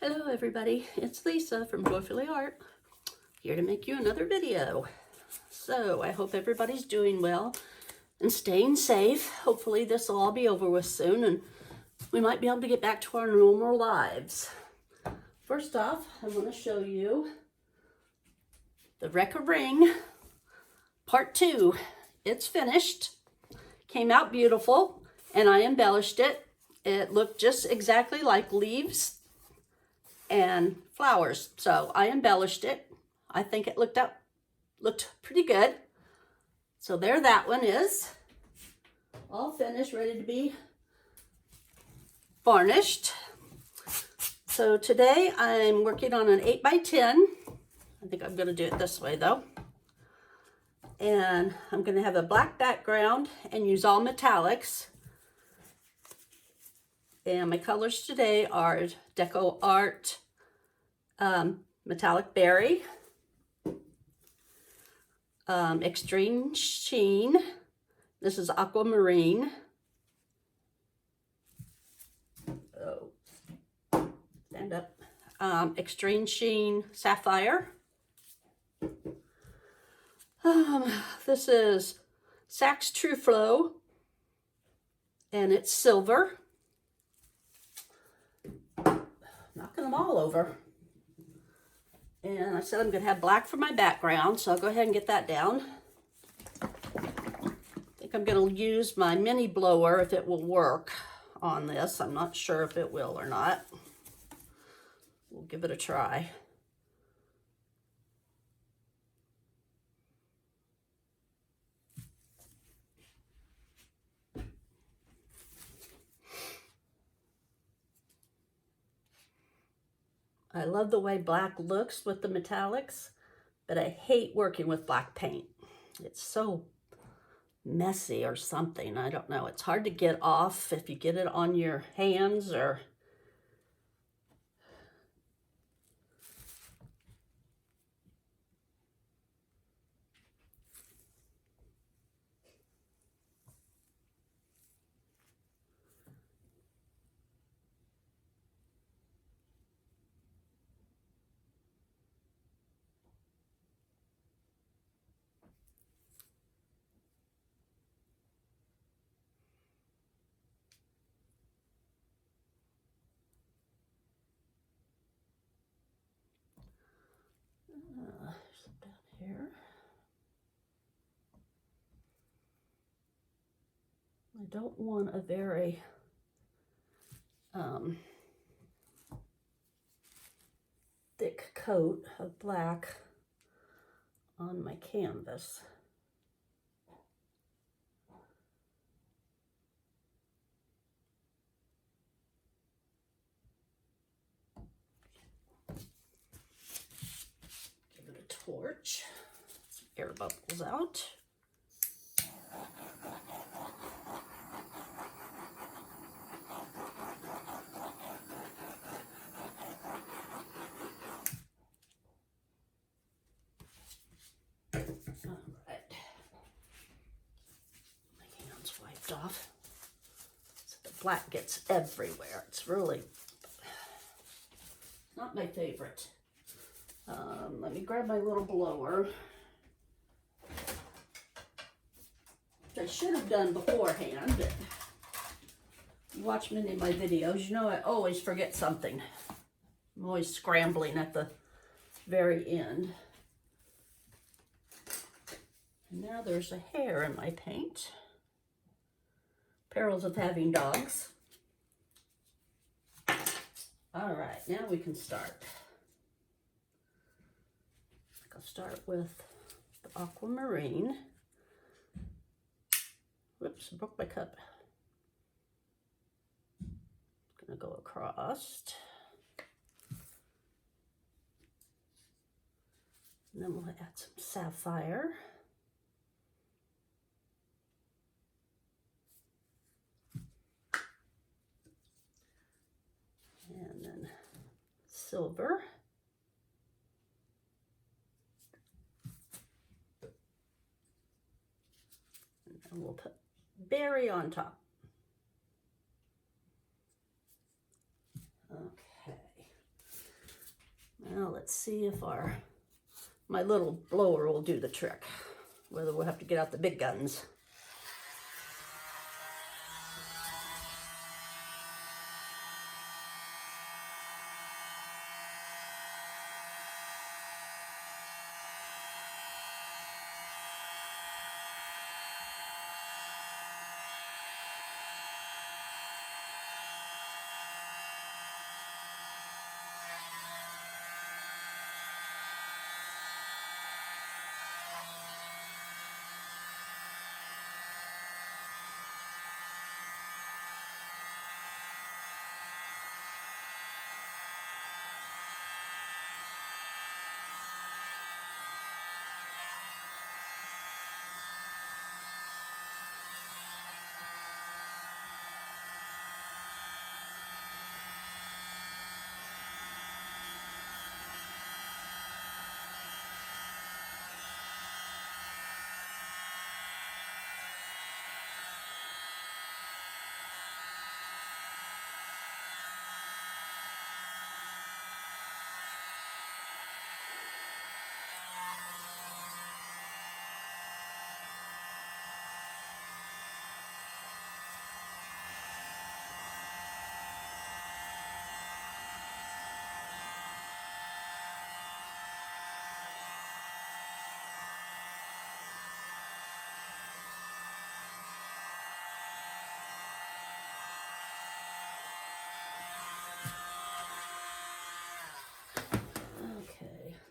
Hello everybody, it's Lisa from JoyfullyArt, here to make you another video. So I hope everybody's doing well and staying safe. Hopefully this will all be over with soon and we might be able to get back to our normal lives. First off, I'm going to show you the Wreck a Ring Part 2. It's finished, came out beautiful, and I embellished it. It looked just exactly like leaves and flowers, so I embellished it. I think it looked pretty good. So there that one is, all finished, ready to be varnished. So today I'm working on an 8x10. I think I'm going to do it this way though. And I'm going to have a black background and use all metallics. And my colors today are Deco Art Metallic Berry, Extreme Sheen. This is Aquamarine. Oh, stand up. Extreme Sheen Sapphire. This is Saks True Flow, and it's silver. Knocking them all over. And I said I'm going to have black for my background, so I'll go ahead and get that down. I think I'm going to use my mini blower if it will work on this. I'm not sure if it will or not. We'll give it a try. I love the way black looks with the metallics, but I hate working with black paint. It's so messy or something. I don't know. It's hard to get off if you get it on your hands or... down here. I don't want a very thick coat of black on my canvas. Give it a torch. Some air bubbles out. Off so the black gets everywhere. It's really not my favorite. Let me grab my little blower, which I should have done beforehand, but you watch many of my videos, you know I always forget something. I'm always scrambling at the very end. And now there's a hair in my paint. Perils of having dogs. All right, now we can start. I'll start with the aquamarine. Whoops, I broke my cup. Gonna go across. And then we'll add some sapphire. And then silver. And then we'll put berry on top. Okay. Now let's see if my little blower will do the trick, whether we'll have to get out the big guns.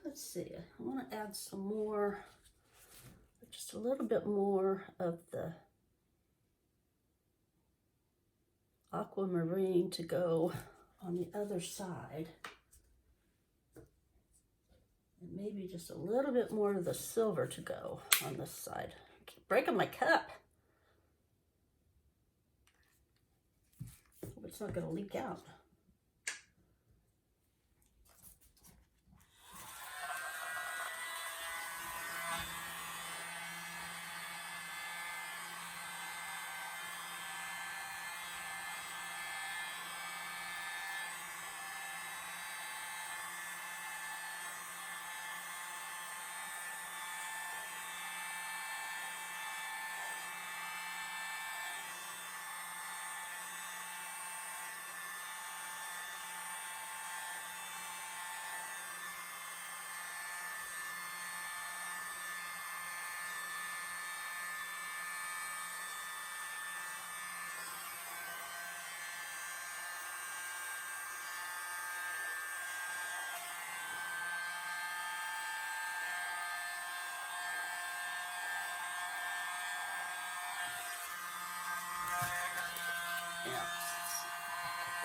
Let's see, I want to add some more, just a little bit more of the aquamarine to go on the other side. And maybe just a little bit more of the silver to go on this side. I keep breaking my cup. Hope it's not going to leak out.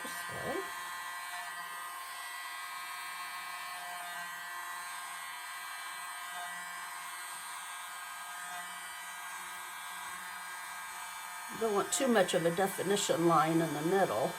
This way. Don't want too much of a definition line in the middle.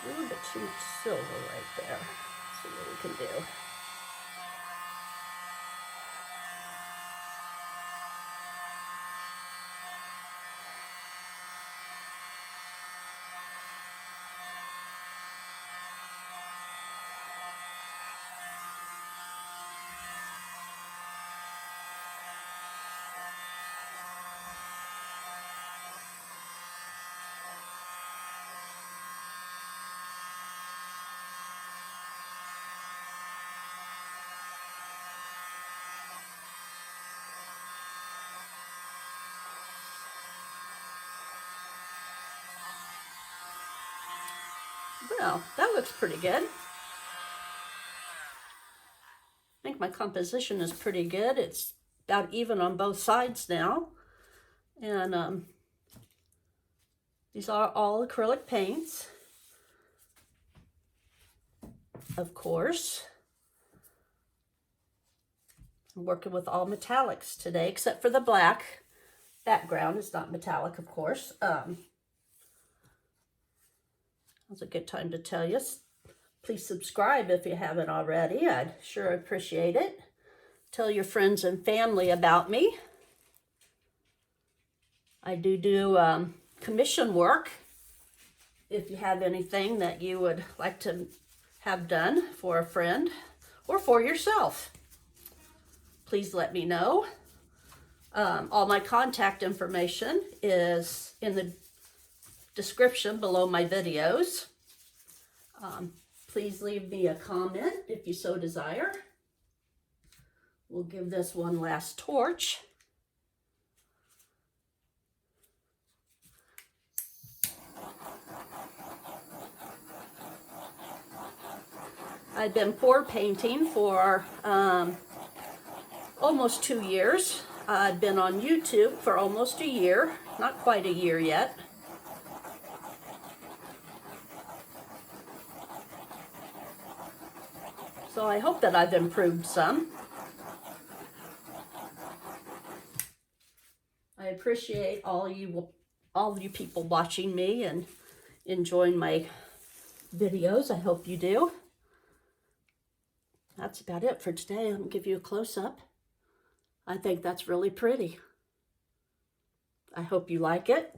A little bit too much silver right there. Let's see what we can do. Well, that looks pretty good. I think my composition is pretty good. It's about even on both sides now. And these are all acrylic paints. of course. I'm working with all metallics today, except for the black background. It's not metallic, of course. That's a good time to tell you. Please subscribe if you haven't already. I'd sure appreciate it. Tell your friends and family about me. I do commission work. If you have anything that you would like to have done for a friend or for yourself, please let me know. All my contact information is in the description below my videos. Please leave me a comment if you so desire. We'll give this one last torch. I've been pour painting for almost 2 years. I've been on YouTube for almost a year, not quite a year yet. So I hope that I've improved some. I appreciate all you people watching me and enjoying my videos. I hope you do. That's about it for today. I'm going to give you a close-up. I think that's really pretty. I hope you like it.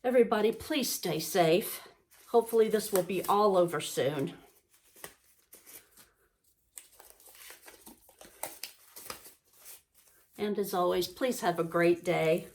Everybody, please stay safe. Hopefully this will be all over soon. And as always, please have a great day.